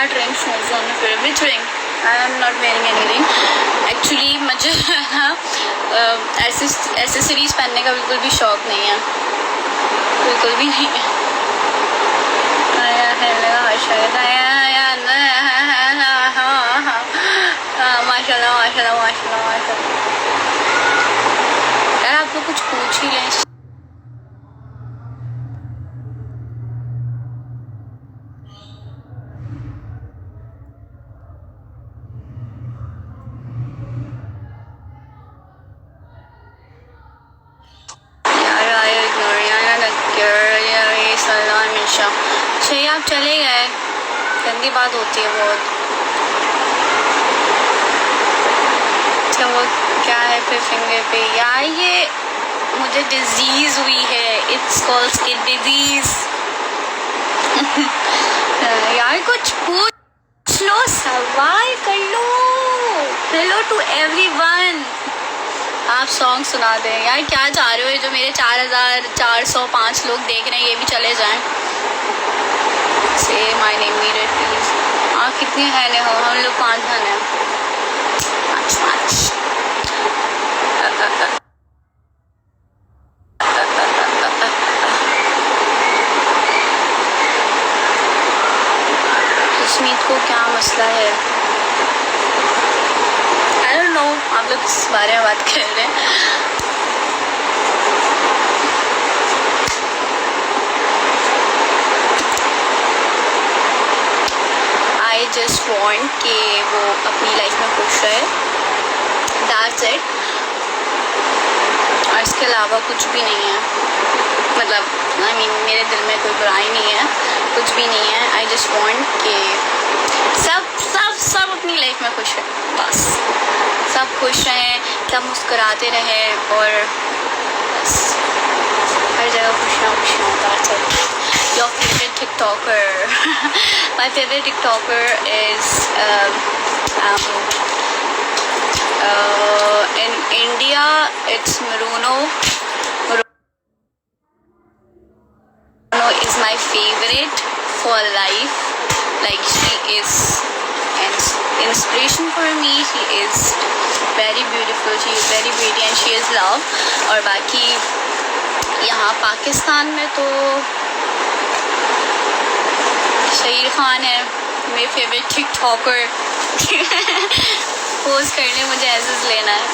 that ring shows on your finger. Which ring? I am not wearing any ring. Actually मुझे ना accessories पहनने का बिल्कुल भी शौक नहीं है, बिल्कुल भी नहीं है। माशाल्लाह माशाल्लाह माशाल्लाह माशाल्लाह। यार आप लोग कुछ पूछ ही लें। चाहिए आप चले गए, गंदी बात होती है बहुत। अच्छा वो क्या है फिर फिंगर पे? यार ये मुझे डिजीज हुई है, इट्स कॉल्ड स्किन डिजीज। यार कुछ पूछ लो, सवाल कर लो। Hello to everyone. आप सॉन्ग सुना दें यार, क्या चाह रहे हो? जो मेरे 4405 लोग देख रहे हैं ये भी चले जाएं। से माय नेम मीरर प्लीज। आप कितने हैं हो? हम लोग 5 जन हैं। 5 सुस्मित को क्या मसला है? आई डोंट नो, आप लोग इस बारे में बात कर रहे हैं। आई जस्ट वॉन्ट कि वो अपनी लाइफ में खुश रहे, दैट्स इट। और इसके अलावा कुछ भी नहीं है, मतलब आई मीन मेरे दिल में कोई बुराई नहीं है, कुछ भी नहीं है। आई जस्ट वॉन्ट कि सब सब सब अपनी लाइफ में खुश रहें, बस सब खुश रहें, सब मुस्कुराते रहें और बस हर जगह खुशियाँ खुशियाँ। That's it. Your favorite TikToker? My favorite TikToker is in India it's Maruno. Maruno is my favorite for life. Like she is an inspiration for me. She is very beautiful. She is very pretty and she is love. और बाकी यहाँ पाकिस्तान में तो शहीर खान है मेरे favourite TikToker. Post करने मुझे ऐसे लेना है।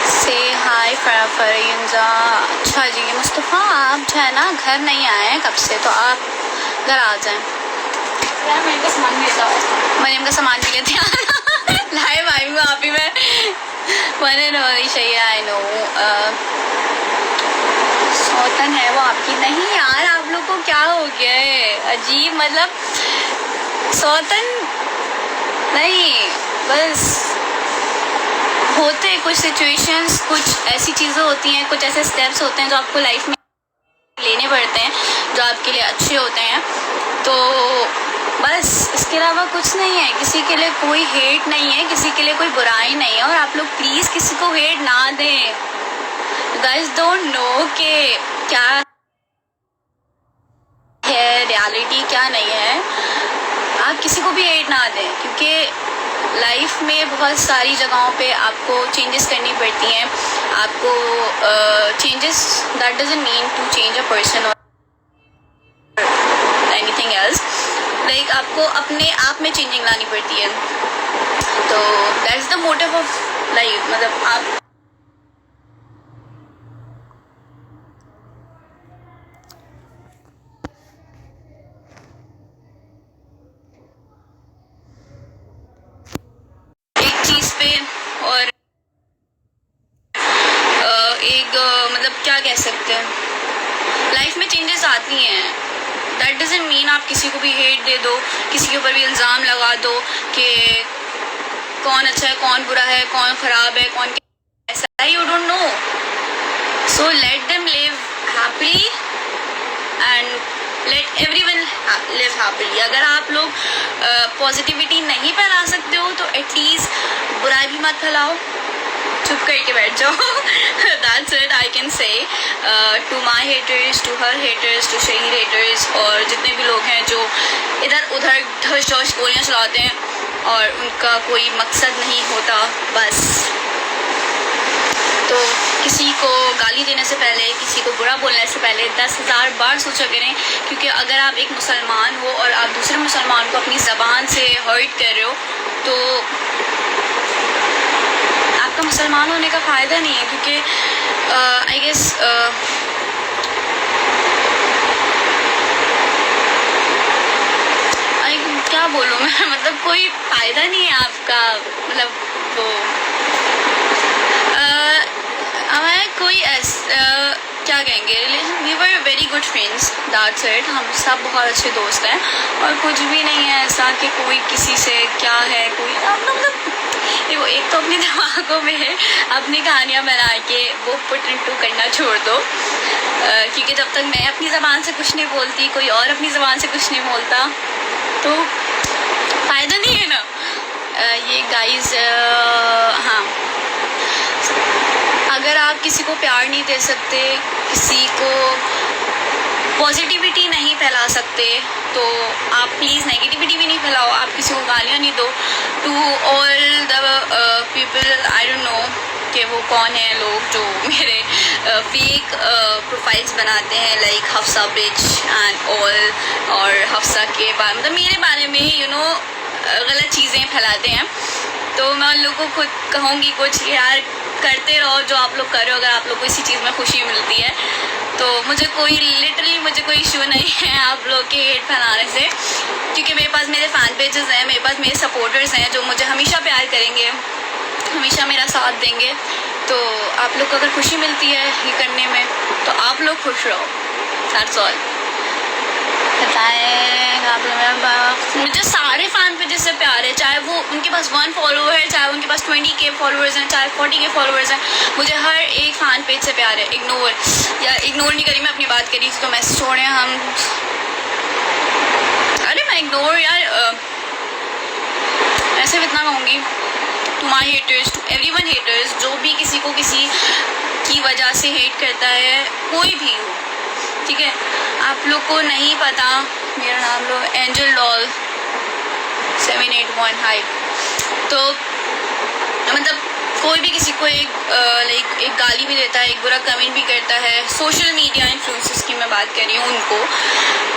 से हाय फरयुंजा। अच्छा जी मुस्तफ़ा, आप जो है ना घर नहीं आए हैं कब से, तो आप घर आ जाएं। यार मरियम का सामान भी लेता हूँ, मरियम का सामान भी लेते हैं। लाइव आई हूँ आप ही में मैंने नोरी चाहिए। आई नो सौतन है वो आपकी। नहीं यार आप लोग को क्या हो गया है, अजीब, मतलब सौतन नहीं, बस होते कुछ सिचुएशंस, कुछ ऐसी चीज़ें होती हैं, कुछ ऐसे स्टेप्स होते हैं जो आपको लाइफ में लेने पड़ते हैं, जो आपके लिए अच्छे होते हैं। तो बस इसके अलावा कुछ नहीं है। किसी के लिए कोई हेट नहीं है, किसी के लिए कोई बुराई नहीं है। और आप लोग प्लीज़ किसी को हेट ना दें। गाइस डोंट नो कि क्या है रियलिटी, क्या नहीं है। आप किसी को भी हेट ना दें, क्योंकि लाइफ में बहुत सारी जगहों पे आपको चेंजेस करनी पड़ती हैं। आपको changes that doesn't mean to change a person और एनीथिंग एल्स। लाइक आपको अपने आप में चेंजिंग लानी पड़ती है। तो that's the motive of life. मतलब आप और एक मतलब क्या कह सकते हैं, लाइफ में चेंजेस आती हैं। दैट डजंट मीन आप किसी को भी हेट दे दो, किसी के ऊपर भी इल्ज़ाम लगा दो कि कौन अच्छा है, कौन बुरा है, कौन ख़राब है, कौन कैसा है। You don't know, so let them live happily and let everyone live happily. अगर आप लोग पॉजिटिविटी नहीं फैला सकते हो तो एटलीस्ट बुराई भी मत फैलाओ, चुप करके बैठ जाओ. That's it I can say. To my haters, to her haters, to Shaheer haters और जितने भी लोग हैं जो इधर उधर धश धश गोलियाँ चलाते हैं और उनका कोई मकसद नहीं होता, बस तो किसी को गाली देने से पहले, किसी को बुरा बोलने से पहले 10,000 बार सोचा करें. क्योंकि अगर आप एक मुसलमान हो और आप दूसरे मुसलमान को अपनी ज़बान से हर्ट कर रहे हो तो आपका मुसलमान होने का फ़ायदा नहीं है. क्योंकि आई गेस क्या बोलूँ मैं, मतलब कोई फ़ायदा नहीं है आपका, मतलब वो हमें कोई क्या कहेंगे, we were very good friends, that's it. हम सब बहुत अच्छे दोस्त हैं और कुछ भी नहीं है ऐसा कि कोई किसी से क्या है, कोई मतलब देखो, एक तो अपने दिमागों में है अपनी कहानियाँ बना के वो पुट इनटू करना छोड़ दो. क्योंकि जब तक मैं अपनी ज़बान से कुछ नहीं बोलती, कोई और अपनी ज़बान से कुछ नहीं बोलता, तो फ़ायदा नहीं है ना. ये गाइस, हाँ, अगर आप किसी को प्यार नहीं दे सकते, किसी को पॉजिटिविटी नहीं फैला सकते, तो आप प्लीज़ नेगेटिविटी भी नहीं फैलाओ. आप किसी को गालियाँ नहीं दो. To all the people, I don't know कि वो कौन है लोग जो मेरे फेक प्रोफाइल्स बनाते हैं, like Hafsa beach and all, और हफ्सा के बारे मतलब मेरे बारे में यू नो गलत चीज़ें फैलाते हैं. तो मैं उन लोगों को खुद कहूँगी कुछ, यार करते रहो जो आप लोग कर रहे हो. अगर आप लोग को इसी चीज़ में खुशी मिलती है तो मुझे कोई लिटरली मुझे कोई इशू नहीं है आप लोग के हेट फैलाने से. क्योंकि मेरे पास मेरे फ़ैन पेजेस हैं, मेरे पास मेरे सपोर्टर्स हैं जो मुझे हमेशा प्यार करेंगे, हमेशा मेरा साथ देंगे. तो आप लोग को अगर खुशी मिलती है ये करने में तो आप लोग खुश रहो, दैट्स ऑल. बताएं आप लोग, मुझे सारे फ़ैन पेजेस से प्यार है, चाहे वो उनके पास 1 फॉलोवर है, चाहे उनके पास 20K फॉलोअर्स हैं, चाहे 40K फॉलोअर्स हैं. मुझे हर एक फ़ैन पेज से प्यार है. इग्नोर नहीं करी मैं, अपनी बात करी तो मैसेज छोड़ें हम. अरे मैं इग्नोर यार ऐसे भी इतना कहूँगी, to my haters, to everyone haters, जो भी किसी को किसी की वजह से हेट करता है, कोई भी हो, ठीक है. आप लोग को नहीं पता, मेरा नाम लो एंजल डॉल 781, हाई. तो मतलब कोई भी किसी को एक गाली भी देता है, एक बुरा कमेंट भी करता है, सोशल मीडिया इन्फ्लुएंसर्स की मैं बात कर रही हूँ उनको,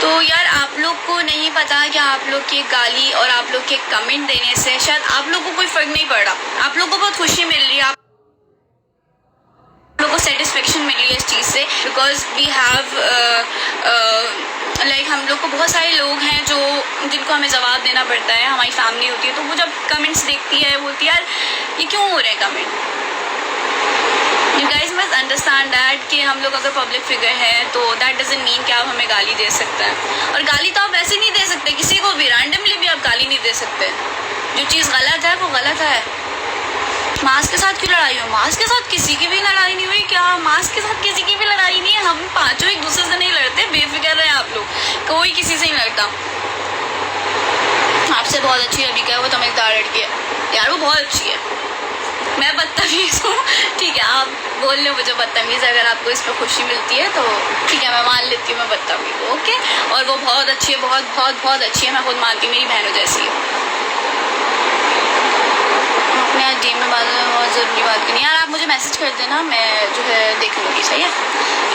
तो यार आप लोग को नहीं पता कि आप लोग की गाली और आप लोग के कमेंट देने से शायद आप लोग को कोई फ़र्क नहीं पड़ रहा. आप लोग को बहुत खुशी मिल रही है, आप लोग को सेटिस्फेक्शन मिल रही है इस चीज़ से. बिकॉज वी हैव लाइक हम लोग को बहुत सारे लोग हैं जो जिनको हमें जवाब देना पड़ता है, हमारी फैमिली होती है, तो वो जब कमेंट्स देखती है बोलती है यार ये क्यों हो रहे हैं comment. You guys must understand that कि हम लोग अगर पब्लिक फिगर हैं तो दैट डजंट मीन कि आप हमें गाली दे सकते हैं. और गाली तो आप वैसे नहीं दे सकते, किसी को भी रैंडमली भी आप गाली नहीं दे सकते. जो चीज़ गलत है वो गलत है. मास्क के साथ क्यों लड़ाई हो, मास्क के साथ किसी की भी लड़ाई नहीं हुई क्या, मास्क के साथ किसी की भी लड़ाई नहीं है. हम पांचों एक दूसरे से नहीं लड़ते, बेफिक्र रहे आप लोग, कोई किसी से नहीं लड़ता. आपसे बहुत अच्छी अभी क्या वो समझदार लड़की है यार, वो बहुत अच्छी है. मैं बदतमीज़ हूँ, ठीक है, आप बोल लो मुझे बदतमीज़, अगर आपको इस पर खुशी मिलती है तो ठीक है, मैं मान लेती हूँ मैं बदतमीज़ हूँ, ओके. और वो बहुत अच्छी है, बहुत बहुत बहुत अच्छी है, मैं खुद मानती हूँ, मेरी बहनों जैसी है. अपने आज डीम में बात बहुत ज़रूरी बात करनी यार, आप मुझे मैसेज कर देना, मैं जो है देख लूँगी, सही है.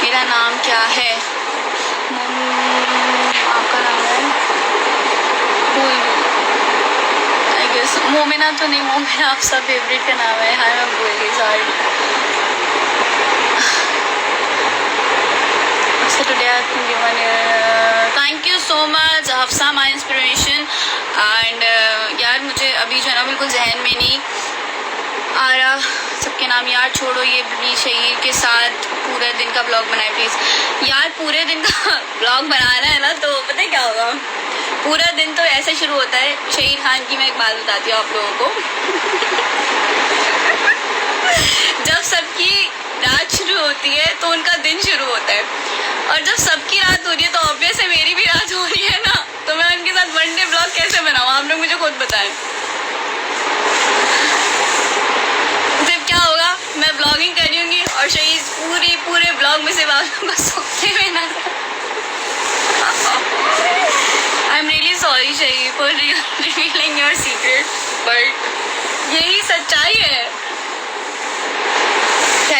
मेरा नाम क्या है, आपका नाम है आई गेस मोमिना, तो नहीं मोमिना आपका फेवरेट का नाम है. हाँ मैं भूल गई, sorry. So today I think given thank you so much Hafsa my inspiration. And यार मुझे अभी जो है ना बिल्कुल जहन में नहीं आ रहा सबके नाम. यार छोड़ो, ये भी शहीर के साथ पूरे दिन का ब्लॉग बनाए प्लीज़. यार पूरे दिन का ब्लॉग बनाना है ना तो पता है क्या होगा, पूरा दिन तो ऐसे शुरू होता है. शहीर खान की मैं एक बात बताती हूँ आप लोगों को. जब सबकी रात शुरू होती है तो उनका दिन शुरू होता है, और जब सबकी रात हो रही है तो ऑब्वियस है मेरी भी रात हो रही है ना, तो मैं उनके साथ वन डे ब्लॉग कैसे बनाऊँ, आप लोग मुझे खुद बताएं. सिर्फ क्या होगा, मैं ब्लॉगिंग कर रही हूँगी और शहीद पूरे ब्लॉग में से आपको सोते हुए नजर। आई एम रियली सॉरी शहीद for revealing your secret, but यही सच्चाई है।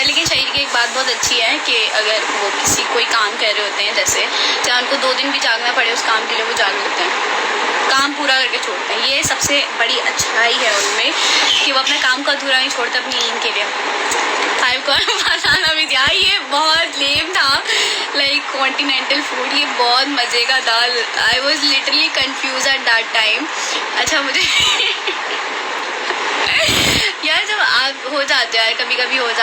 लेकिन शहीद की एक बात बहुत अच्छी है कि अगर वो किसी कोई काम कर रहे होते हैं, जैसे चाहे उनको 2 दिन भी जागना पड़े उस काम के लिए, वो जाग लेते हैं, काम पूरा करके छोड़ते हैं। ये सबसे बड़ी अच्छाई है उनमें कि वो अपने काम को अधूरा नहीं छोड़ते अपनी नींद के लिए। 5 करोड़ बनाना भी दिया, ये बहुत लेम था, लाइक कॉन्टिनेंटल फूड, ये बहुत मज़े का था। I was literally confuse at that time. अच्छा मुझे यार जब आप हो जाते हैं, कभी कभी हो जाते